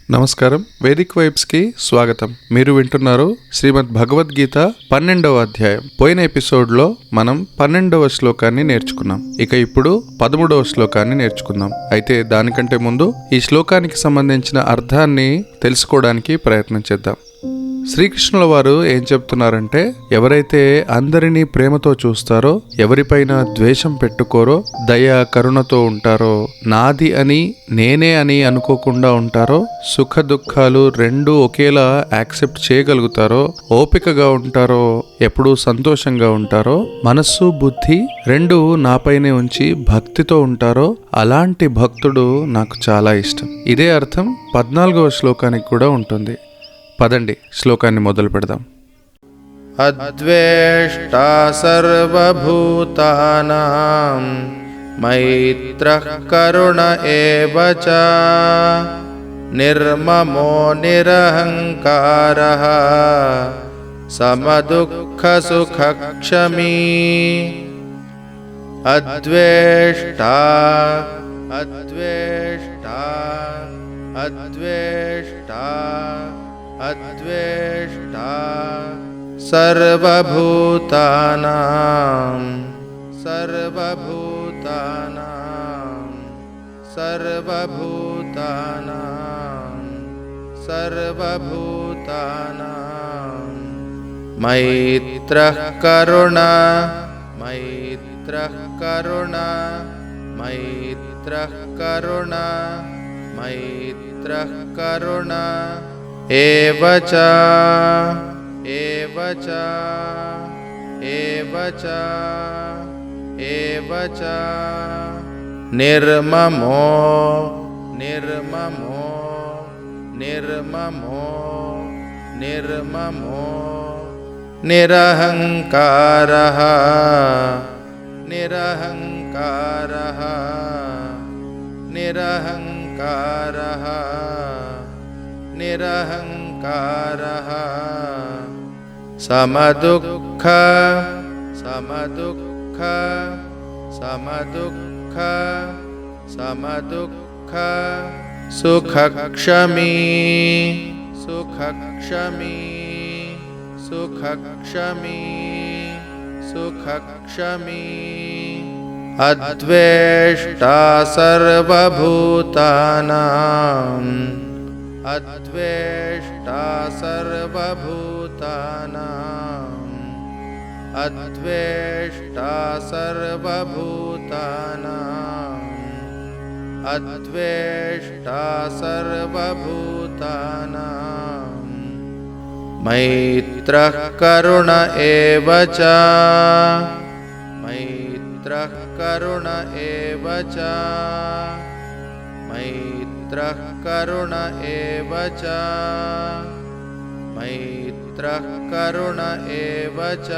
నమస్కారం. Vedic vibes కి స్వాగతం. మీరు వింటున్నారు శ్రీమద్ భగవద్గీత 12వ అధ్యాయం. పోయిన ఎపిసోడ్ లో మనం 12వ శ్లోకాన్ని నేర్చుకున్నాం. ఇక ఇప్పుడు 13వ శ్లోకాన్ని నేర్చుకుందాం. అయితే దానికంటే ముందు ఈ శ్లోకానికి సంబంధించిన అర్థాన్ని తెలుసుకోవడానికి ప్రయత్నం చేద్దాం. శ్రీకృష్ణుల వారు ఏం చెప్తున్నారంటే, ఎవరైతే అందరినీ ప్రేమతో చూస్తారో, ఎవరిపైన ద్వేషం పెట్టుకోరో, దయ కరుణతో ఉంటారో, నాది అని నేనే అని అనుకోకుండా ఉంటారో, సుఖ దుఃఖాలు రెండూ ఒకేలా యాక్సెప్ట్ చేయగలుగుతారో, ఓపికగా ఉంటారో, ఎప్పుడూ సంతోషంగా ఉంటారో, మనస్సు బుద్ధి రెండూ నాపైనే ఉంచి భక్తితో ఉంటారో, అలాంటి భక్తుడు నాకు చాలా ఇష్టం. ఇదే అర్థం 14వ శ్లోకానికి కూడా ఉంటుంది. పదండి శ్లోకాన్ని మొదలు పెడదాం. అద్వేష్టా సర్వభూతానాం మైత్రః కరుణ ఏవ చ నిర్మమో నిరహంకారః సమదుఃఖ సుఖక్షమీ. అద్వేష్టా అద్వేష్టా అద్వేష్టా అద్వేష్టా సర్వభూతానాం సర్వభూతానాం సర్వభూతానాం సర్వభూతానాం మైత్రః కరుణ మైత్రః కరుణ మైత్రః కరుణ మైత్రః కరుణ ఏవ చ ఏవ చ ఏవ చ ఏవ చ నిర్మమో నిర్మమో నిర్మమో నిర్మమో నిరహంకారః నిరహంకారః నిరహంకారః నిరహంకారః సమదుఃఖ సమదుఃఖ సమదుఃఖ సమదుఃఖ సుఖక్షమీ సుఖక్షమీ సుఖక్షమీ సుఖక్షమీ. అద్వేష్టా సర్వభూతానాం అద్వేష్టా సర్వభూతానాం అద్వేష్టా సర్వభూతానాం అద్వేష్టా సర్వభూతానాం మైత్రః కరుణ ఏవ చ మైత్రః కరుణ ఏవ చ మైత్రః కరుణ ఏవ చ మైత్రః కరుణ ఏవ చ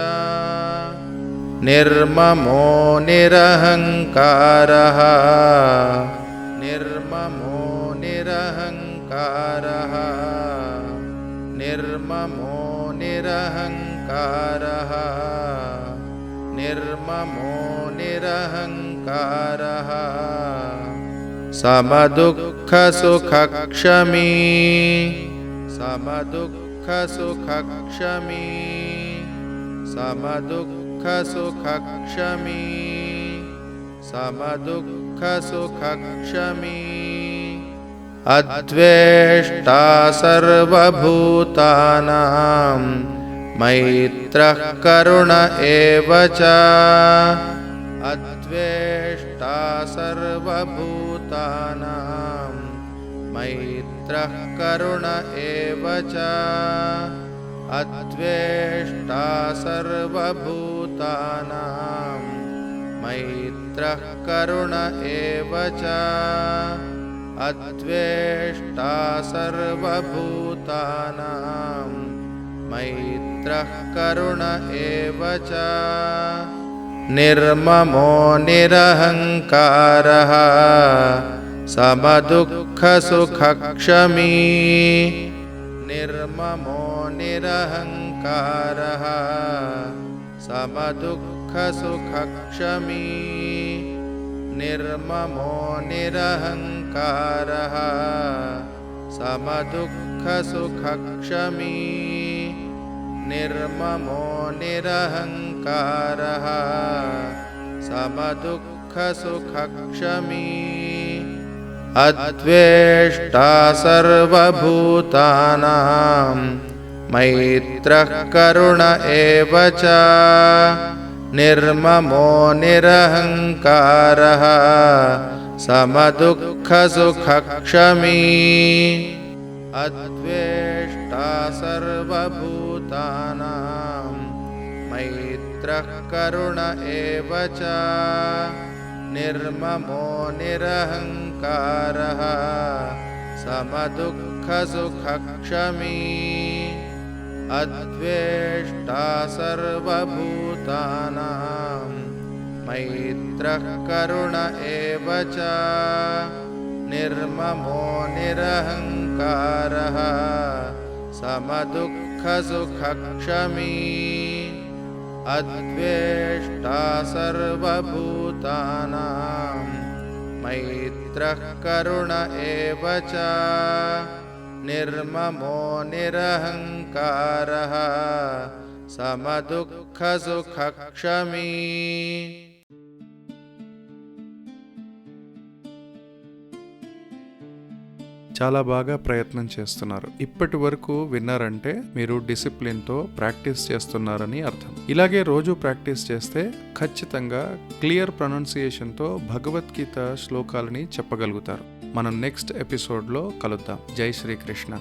నిర్మమో నిరహంకారః నిర్మమో నిరహంకారః నిర్మమో నిరహంకారః నిర్మమో నిరహంకారః సమదుఃఖ సుఖక్షమీ సమదుఃఖ సుఖక్షమీ సమదుఃఖ సుఖక్షమీ సమదుఃఖ సుఖక్షమీ. అద్వేష్టా సర్వభూతానాం మైత్రః కరుణ ఏవ చ అద్వేష్టా సర్వభూతానాం మైత్రః కరుణ ఏవ చ అద్వేష్టా సర్వభూతానాం మైత్రః కరుణ ఏవ చ అద్వేష్టా సర్వభూతానాం మైత్రః కరుణ ఏవ చ నిర్మమో నిరహంకారః సమదుఃఖ సుఖక్షమీ నిర్మమో నిరహంకారః సమదుఃఖ సుఖక్షమీ నిర్మమో నిరహంకారః समदुःखसुखक्षमी निर्ममो निरहङ्कारः समदुःखसुखक्षमी अद्वेष्टा सर्वभूतानां मैत्रः करुण एव च निर्ममो निरहङ्कारः समदुःखसुखक्षमी अद्वेष्टा सर्वभूतानां मैत्रः करुण एव च निर्ममो निरहङ्कारः समदुःखसुखक्षमी अद्वेष्टा सर्वभूतानां मैत्रः करुण एव च निर्ममो निरहङ्कारः समदुःखसुखक्षमी अद्वेष्टा सर्वभूतानां मैत्रः करुण एव च निर्ममो निरहङ्कारः समदुःखसुखक्षमी చాలా బాగా ప్రయత్నం చేస్తున్నారు. ఇప్పటి వరకు విన్నారంటే మీరు డిసిప్లిన్తో ప్రాక్టీస్ చేస్తున్నారని అర్థం. ఇలాగే రోజు ప్రాక్టీస్ చేస్తే ఖచ్చితంగా క్లియర్ ప్రొనౌన్సియేషన్తో భగవద్గీత శ్లోకాలని చెప్పగలుగుతారు. మనం నెక్స్ట్ ఎపిసోడ్లో కలుద్దాం. జై శ్రీకృష్ణ.